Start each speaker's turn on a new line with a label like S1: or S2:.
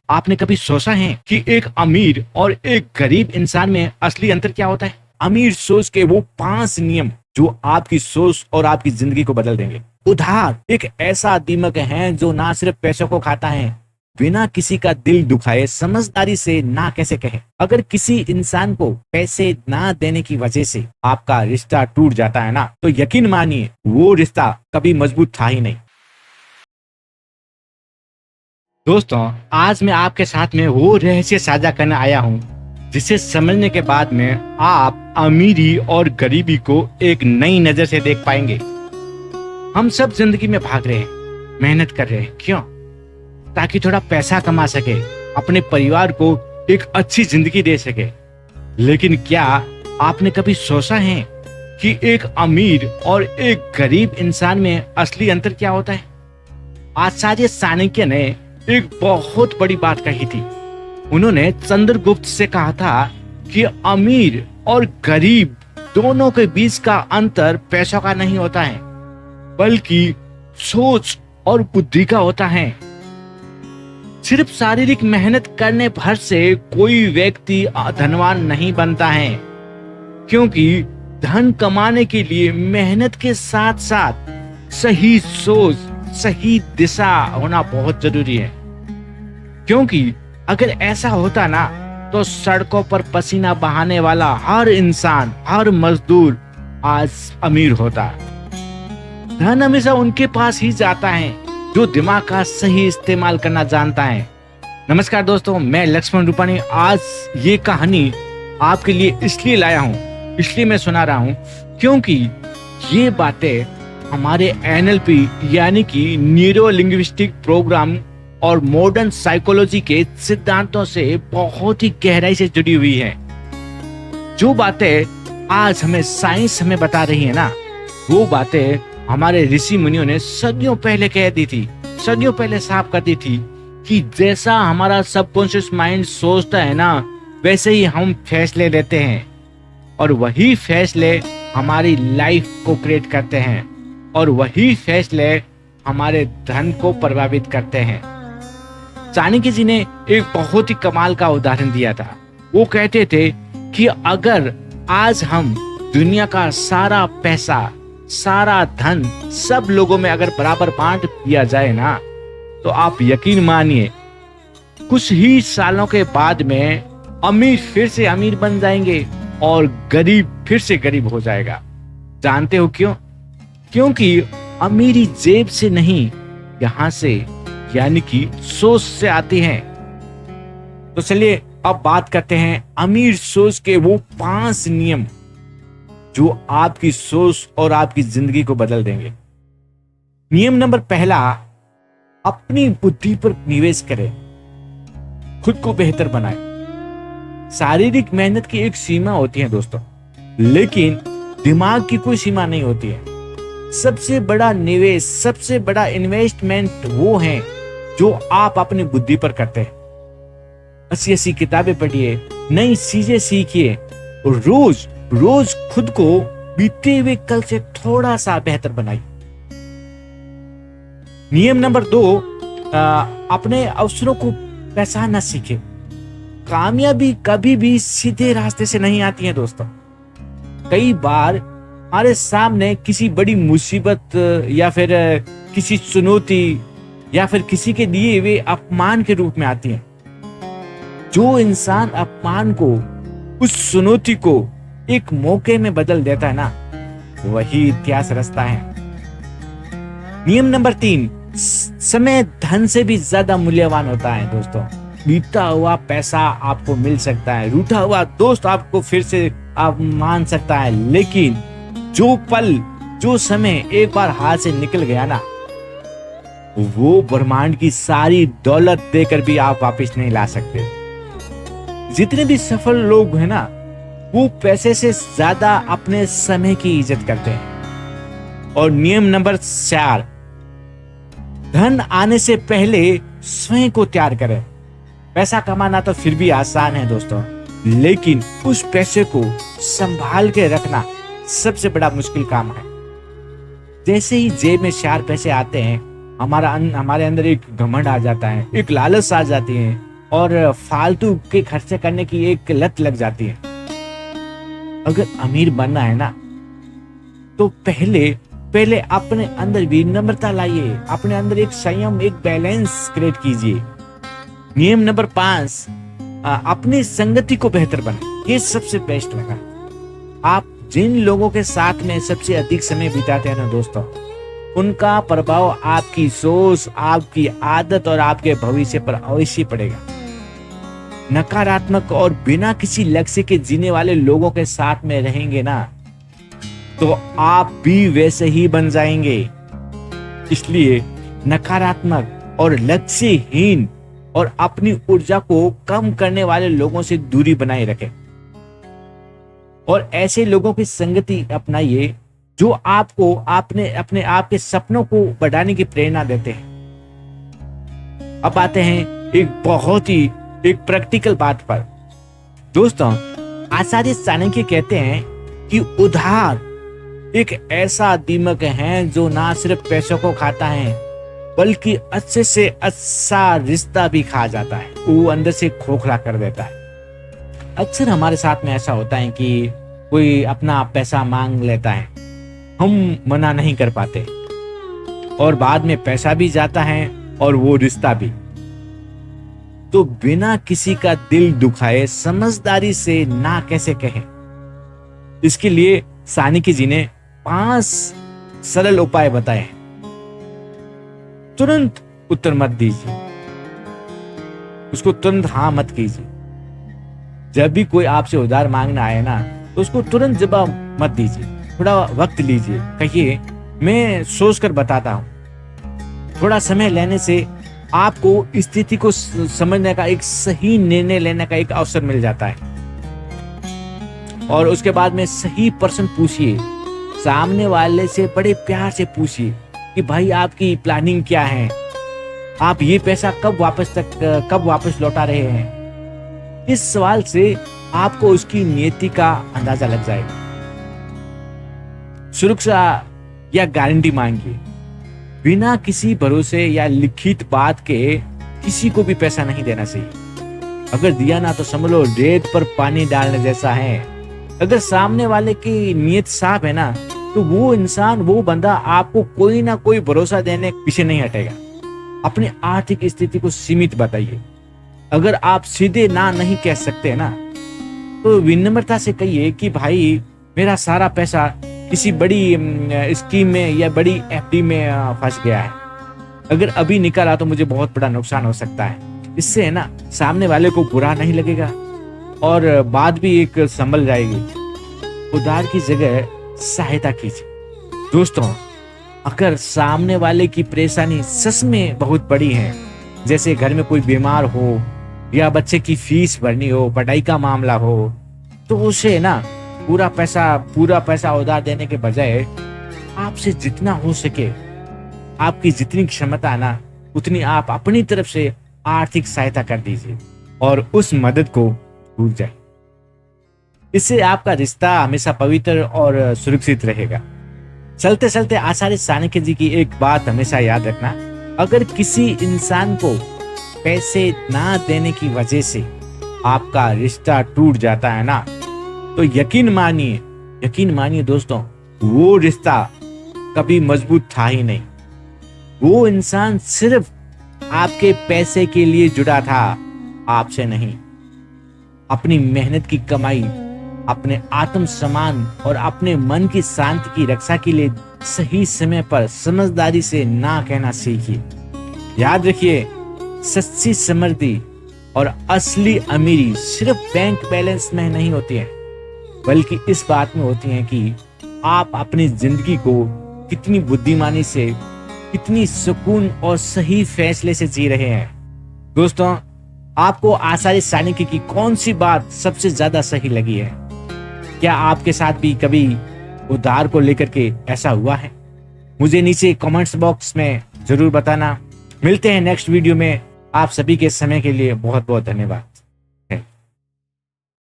S1: आपने कभी सोचा है कि एक अमीर और एक गरीब इंसान में असली अंतर क्या होता है? अमीर सोच के वो 5 नियम जो आपकी सोच और आपकी जिंदगी को बदल देंगे। उधार एक ऐसा दिमाग है जो ना सिर्फ पैसों को खाता है, बिना किसी का दिल दुखाए समझदारी से ना कैसे कहे। अगर किसी इंसान को पैसे ना देने की वजह से आपका रिश्ता टूट जाता है ना, तो यकीन मानिए वो रिश्ता कभी मजबूत था ही नहीं। दोस्तों, आज मैं आपके साथ में वो रहस्य साझा करने आया हूँ जिसे समझने के बाद में आप अमीरी और गरीबी को एक नई नजर से देख पाएंगे। हम सब जिंदगी में भाग रहे हैं, मेहनत कर रहे हैं, क्यों? ताकि थोड़ा पैसा कमा सके, अपने परिवार को एक अच्छी जिंदगी दे सके। लेकिन क्या आपने कभी सोचा है कि एक अमीर और एक गरीब इंसान में असली अंतर क्या होता है? आचार्य चाणक्य ने एक बहुत बड़ी बात कही थी। उन्होंने चंद्रगुप्त से कहा था कि अमीर और गरीब दोनों के बीच का अंतर पैसों का नहीं होता है, बल्कि सोच और बुद्धि का होता है। सिर्फ शारीरिक मेहनत करने भर से कोई व्यक्ति धनवान नहीं बनता है, क्योंकि धन कमाने के लिए मेहनत के साथ साथ सही सोच, सही दिशा होना बहुत जरूरी है। क्योंकि अगर ऐसा होता ना, तो सड़कों पर पसीना बहाने वाला हर इंसान, हर मजदूर आज अमीर होता। धन हमेशा उनके पास ही जाता है जो दिमाग का सही इस्तेमाल करना जानता है। नमस्कार दोस्तों, मैं लक्ष्मण रूपानी। आज ये कहानी आपके लिए इसलिए लाया हूँ, इसलिए मैं सुना रहा हूँ, क्योंकि ये बातें हमारे एनएलपी यानी कि न्यूरो लिंग्विस्टिक प्रोग्राम और मॉडर्न साइकोलॉजी के सिद्धांतों से बहुत ही गहराई से जुड़ी हुई है। जो बातें आज हमें साइंस हमें बता रही है ना, वो बातें हमारे ऋषि मुनियों ने सदियों पहले कह दी थी, सदियों पहले साफ कर दी थी कि जैसा हमारा सबकॉन्शियस माइंड सोचता है ना, वैसे ही हम फैसले लेते हैं, और वही फैसले हमारी लाइफ को क्रिएट करते हैं, और वही फैसले हमारे धन को प्रभावित करते हैं। चाणक्य जी ने एक बहुत ही कमाल का उदाहरण दिया था। वो कहते थे कि अगर आज हम दुनिया का सारा पैसा, सारा धन सब लोगों में अगर बराबर बांट दिया जाए ना, तो आप यकीन मानिए कुछ ही सालों के बाद में अमीर फिर से अमीर बन जाएंगे और गरीब फिर से गरीब हो जाएगा। जानते हो क्यों? क्योंकि अमीरी जेब से नहीं, यहां से यानी कि सोच से आती है। तो चलिए अब बात करते हैं अमीर सोच के वो 5 नियम जो आपकी सोच और आपकी जिंदगी को बदल देंगे। नियम नंबर पहला, अपनी बुद्धि पर निवेश करें, खुद को बेहतर बनाएं। शारीरिक मेहनत की एक सीमा होती है दोस्तों, लेकिन दिमाग की कोई सीमा नहीं होती है। सबसे बड़ा निवेश, सबसे बड़ा इन्वेस्टमेंट वो है जो आप अपनी बुद्धि पर करते हैं। अच्छी अच्छी किताबें पढ़िए, नई चीजें सीखिए, और रोज रोज खुद को बीते हुए कल से थोड़ा सा बेहतर बनाइए। नियम नंबर 2, अपने अवसरों को पहचानना सीखे। कामयाबी कभी भी सीधे रास्ते से नहीं आती है दोस्तों। कई बार हमारे सामने किसी बड़ी मुसीबत या फिर किसी चुनौती या फिर किसी के दिए हुए अपमान के रूप में आती है। जो इंसान अपमान को, उस चुनौती को एक मौके में बदल देता है ना, वही इतिहास रचता है। नियम नंबर 3, समय धन से भी ज्यादा मूल्यवान होता है दोस्तों। बीता हुआ पैसा आपको मिल सकता है, रूठा हुआ दोस्त आपको फिर से आप मान सकता है, लेकिन जो पल, जो समय एक बार हाथ से निकल गया ना, वो ब्रह्मांड की सारी दौलत देकर भी आप वापस नहीं ला सकते। जितने भी सफल लोग हैं ना, वो पैसे से ज्यादा अपने समय की इज्जत करते हैं। और नियम नंबर 4, धन आने से पहले स्वयं को तैयार करें। पैसा कमाना तो फिर भी आसान है दोस्तों, लेकिन उस पैसे को संभाल के रखना सबसे बड़ा मुश्किल काम है। जैसे ही जेब में 4 पैसे आते हैं, हमारे अंदर एक घमंड आ जाता है, एक लालच आ जाती है और फालतू के खर्चे करने की एक लत लग जाती है। अगर अमीर बनना है ना तो पहले पहले अपने अंदर विनम्रता लाइए, अपने अंदर एक संयम, एक बैलेंस क्रिएट कीजिए। नियम नंबर 5, अपनी संगति को बेहतर बनाए। ये सबसे बेस्ट लगा। आप जिन लोगों के साथ में सबसे अधिक समय बिताते हैं ना दोस्तों, उनका प्रभाव आपकी सोच, आपकी आदत और आपके भविष्य पर अवश्य पड़ेगा। नकारात्मक और बिना किसी लक्ष्य के जीने वाले लोगों के साथ में रहेंगे ना तो आप भी वैसे ही बन जाएंगे। इसलिए नकारात्मक और लक्ष्यहीन और अपनी ऊर्जा को कम करने वाले लोगों से दूरी बनाए रखें और ऐसे लोगों की संगति अपनाइए जो आपको अपने आप के सपनों को बढ़ाने की प्रेरणा देते हैं। अब आते हैं एक प्रैक्टिकल बात पर। दोस्तों, आचार्य चाणक्य कहते हैं कि उधार एक ऐसा दीमक है जो ना सिर्फ पैसों को खाता है बल्कि अच्छे से अच्छा रिश्ता भी खा जाता है, वो अंदर से खोखला कर देता है। अक्सर हमारे साथ में ऐसा होता है कि कोई अपना पैसा मांग लेता है, हम मना नहीं कर पाते और बाद में पैसा भी जाता है और वो रिश्ता भी। तो बिना किसी का दिल दुखाए समझदारी से ना कैसे कहें, इसके लिए चाणक्य जी ने 5 सरल उपाय बताए हैं। तुरंत उत्तर मत दीजिए, उसको तुरंत हाँ मत कीजिए। जब भी कोई आपसे उधार मांगना आए ना तो उसको तुरंत जवाब मत दीजिए, थोड़ा वक्त लीजिए। कहिए मैं सोच कर बताता हूं। थोड़ा समय लेने से आपको स्थिति को समझने का, एक सही निर्णय लेने का एक अवसर मिल जाता है। और उसके बाद में सही प्रश्न पूछिए, सामने वाले से बड़े प्यार से पूछिए कि भाई आपकी प्लानिंग क्या है, आप ये पैसा कब वापस लौटा रहे हैं। इस सवाल से आपको उसकी नियति का अंदाजा लग जाएगा। सुरक्षा या गारंटी मांगिए। बिना किसी भरोसे या लिखित बात के किसी को भी पैसा नहीं देना चाहिए। अगर दिया ना तो समझ लो रेत पर पानी डालने जैसा है। अगर सामने वाले की नीयत साफ है ना तो वो इंसान, वो बंदा आपको कोई ना कोई भरोसा देने पीछे नहीं हटेगा। अपनी आर्थिक स्थिति को सीमित बताइए। अगर आप सीधे ना नहीं कह सकते ना तो विनम्रता से कहिए कि भाई मेरा सारा पैसा किसी बड़ी स्कीम में या बड़ी एफडी में फंस गया है, अगर अभी निकाला तो मुझे बहुत बड़ा नुकसान हो सकता है। इससे है ना सामने वाले को बुरा नहीं लगेगा और बात भी एक संभल जाएगी। उधार की जगह सहायता कीजिए। दोस्तों, अगर सामने वाले की परेशानी सच में बहुत बड़ी है, जैसे घर में कोई बीमार हो या बच्चे की फीस भरनी हो, पढ़ाई का मामला हो, तो उसे ना पूरा पैसा उधार देने के बजाय आपसे जितना हो सके, आपकी जितनी क्षमता है ना उतनी आप अपनी तरफ से आर्थिक सहायता कर दीजिए और उस मदद को भूल जाए। इससे आपका रिश्ता हमेशा पवित्र और सुरक्षित रहेगा। चलते चलते आचार्य चाणक्य जी की एक बात हमेशा याद रखना, अगर किसी इंसान को पैसे ना देने की वजह से आपका रिश्ता टूट जाता है ना तो यकीन मानिए दोस्तों, वो रिश्ता कभी मजबूत था ही नहीं। वो इंसान सिर्फ आपके पैसे के लिए जुड़ा था, आपसे नहीं। अपनी मेहनत की कमाई, अपने आत्म सम्मान और अपने मन की शांति की रक्षा के लिए सही समय पर समझदारी से ना कहना सीखिए। याद रखिए, सच्ची समृद्धि और असली अमीरी सिर्फ बैंक बैलेंस में नहीं होती है, बल्कि इस बात में होती है कि आप अपनी जिंदगी को कितनी बुद्धिमानी से, कितनी सुकून और सही फैसले से जी रहे हैं। दोस्तों, आपको आचार्य चाणक्य की कौन सी बात सबसे ज्यादा सही लगी है? क्या आपके साथ भी कभी उधार को लेकर के ऐसा हुआ है? मुझे नीचे कमेंट्स बॉक्स में जरूर बताना। मिलते हैं नेक्स्ट वीडियो में। आप सभी के समय के लिए बहुत बहुत धन्यवाद।